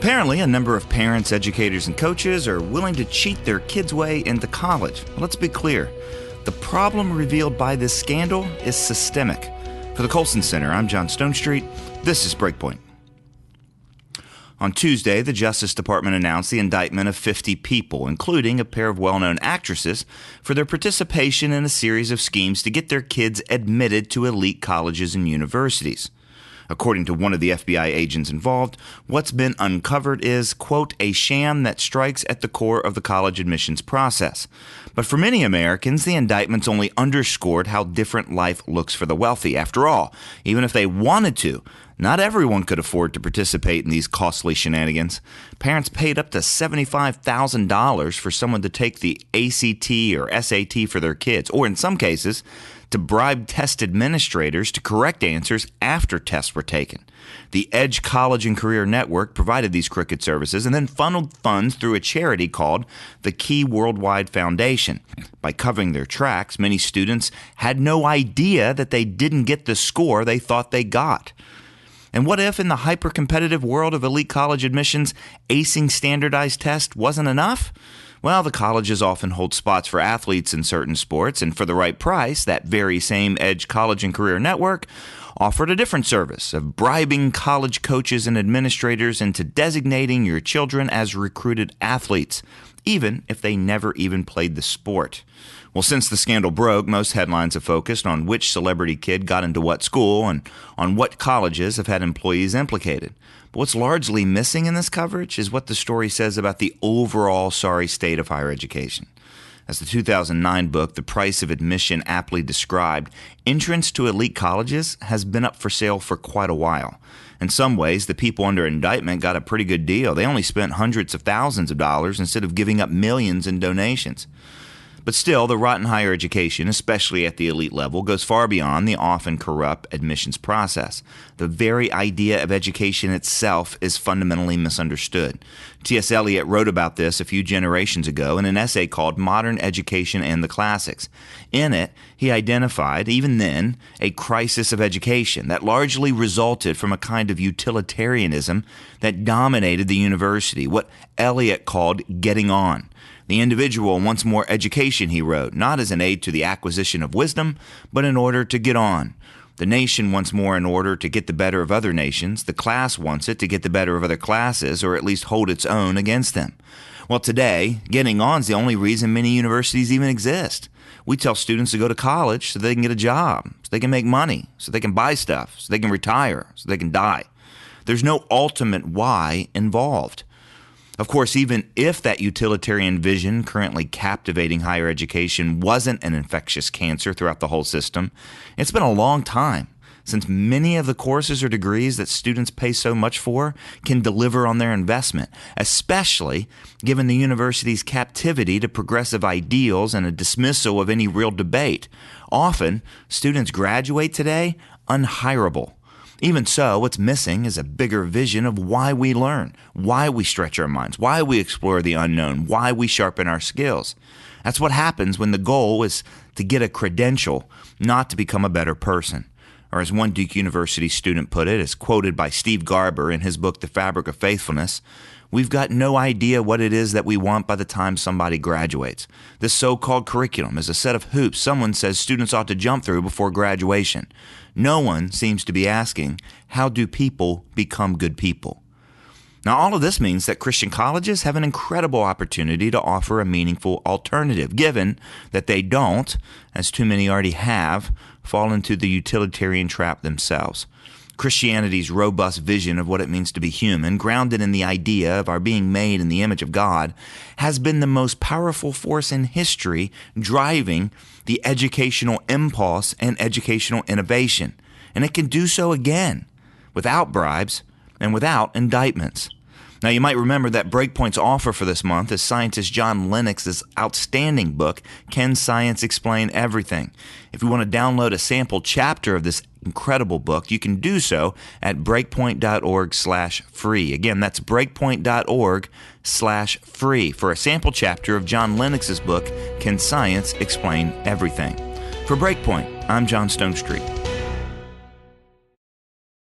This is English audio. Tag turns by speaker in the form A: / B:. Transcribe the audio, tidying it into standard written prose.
A: Apparently, a number of parents, educators, and coaches are willing to cheat their kids' way into college. Let's be clear. The problem revealed by this scandal is systemic. For the Colson Center, I'm John Stonestreet. This is Breakpoint. On Tuesday, the Justice Department announced the indictment of 50 people, including a pair of well-known actresses, for their participation in a series of schemes to get their kids admitted to elite colleges and universities. According to one of the FBI agents involved, what's been uncovered is, quote, a sham that strikes at the core of the college admissions process. But for many Americans, the indictments only underscored how different life looks for the wealthy. After all, even if they wanted to, not everyone could afford to participate in these costly shenanigans. Parents paid up to $75,000 for someone to take the ACT or SAT for their kids, or in some cases, to bribe test administrators to correct answers after tests were taken. The Edge College and Career Network provided these crooked services and then funneled funds through a charity called the Key Worldwide Foundation. By covering their tracks, many students had no idea that they didn't get the score they thought they got. And what if, in the hyper-competitive world of elite college admissions, acing standardized tests wasn't enough? Well, the colleges often hold spots for athletes in certain sports, and for the right price, that very same Edge College and Career Network offered a different service of bribing college coaches and administrators into designating your children as recruited athletes, even if they never even played the sport. Well, since the scandal broke, most headlines have focused on which celebrity kid got into what school and on what colleges have had employees implicated. But what's largely missing in this coverage is what the story says about the overall sorry state of higher education. As the 2009 book, The Price of Admission, aptly described, entrance to elite colleges has been up for sale for quite a while. In some ways, the people under indictment got a pretty good deal. They only spent hundreds of thousands of dollars instead of giving up millions in donations. But still, the rotten higher education, especially at the elite level, goes far beyond the often corrupt admissions process. The very idea of education itself is fundamentally misunderstood. T.S. Eliot wrote about this a few generations ago in an essay called Modern Education and the Classics. In it, he identified, even then, a crisis of education that largely resulted from a kind of utilitarianism that dominated the university, what Eliot called getting on. The individual wants more education, he wrote, not as an aid to the acquisition of wisdom, but in order to get on. The nation wants more in order to get the better of other nations. The class wants it to get the better of other classes, or at least hold its own against them. Well, today, getting on is the only reason many universities even exist. We tell students to go to college so they can get a job, so they can make money, so they can buy stuff, so they can retire, so they can die. There's no ultimate why involved. Of course, even if that utilitarian vision currently captivating higher education wasn't an infectious cancer throughout the whole system, it's been a long time since many of the courses or degrees that students pay so much for can deliver on their investment, especially given the university's captivity to progressive ideals and a dismissal of any real debate. Often, students graduate today unhireable. Even so, what's missing is a bigger vision of why we learn, why we stretch our minds, why we explore the unknown, why we sharpen our skills. That's what happens when the goal is to get a credential, not to become a better person. Or as one Duke University student put it, as quoted by Steve Garber in his book, The Fabric of Faithfulness, we've got no idea what it is that we want by the time somebody graduates. This so-called curriculum is a set of hoops someone says students ought to jump through before graduation. No one seems to be asking, how do people become good people? Now, all of this means that Christian colleges have an incredible opportunity to offer a meaningful alternative, given that they don't, as too many already have, fall into the utilitarian trap themselves. Christianity's robust vision of what it means to be human, grounded in the idea of our being made in the image of God, has been the most powerful force in history driving the educational impulse and educational innovation. And it can do so again, without bribes and without indictments. Now, you might remember that Breakpoint's offer for this month is scientist John Lennox's outstanding book, Can Science Explain Everything? If you want to download a sample chapter of this incredible book, you can do so at breakpoint.org/free. Again, that's breakpoint.org/free for a sample chapter of John Lennox's book, Can Science Explain Everything? For Breakpoint, I'm John Stonestreet.